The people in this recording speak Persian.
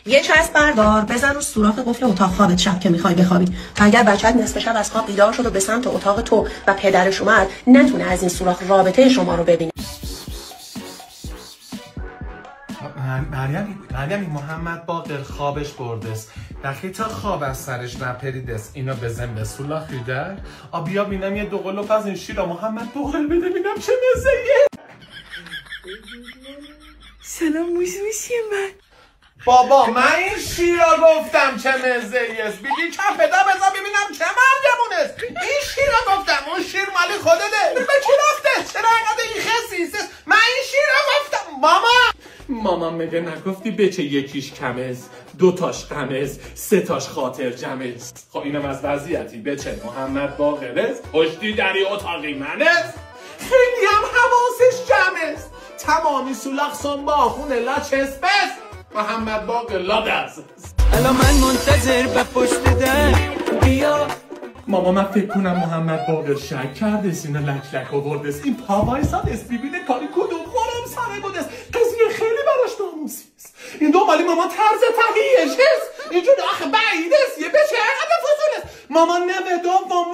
یه چسب بردار بزن رو سوراخ قفل اتاق خوابت شب که میخوای بخوابی تا اگر بچه‌ت نصف شب از خواب بیدار شد و به سمت اتاق تو و پدرش اومد نتونه از این سوراخ رابطه شما رو ببینه. مریم محمد باقر خوابش بردست دقیقی تا خواب از سرش نپریدست اینو بزن به سولاخی در بیا بینم یه دو قلوپ از این شیر محمد باقر بده بینم چه مزهیه. سلام موشی من. بابا من این شیر را گفتم چه مزهی است. بیدی کف پدا بذار ببینم چه مرگمون است. این شیر را گفتم اون شیر مالی خودته. به چی رفته؟ چرا اینقدر این خسیسه؟ من این شیر را گفتم ماما میگه نگفتی بچه یکیش کمز دوتاش قمز سه تاش خاطر جمز. خب اینم از وضعیتی بچه محمد باقر است پشتی دری اتاقی من است خیلی هم حواسش جمع است تمامی سولاخ سنبا خونه لا چسبست محمد باقر لا دست. الان من منتظر به پشت در بیا. ماما من فکر کنم محمد باقر شک کرده سینه لک لک آوردست این پاوایسان است ببینه کاری کدوم خورم سره بودست قضیه خیلی براش ناموسی است. این دو مالی ماما طرز تقییش است اینجور آخه بعید است یه بچه اینقدر فضول است. ماما نوه دوم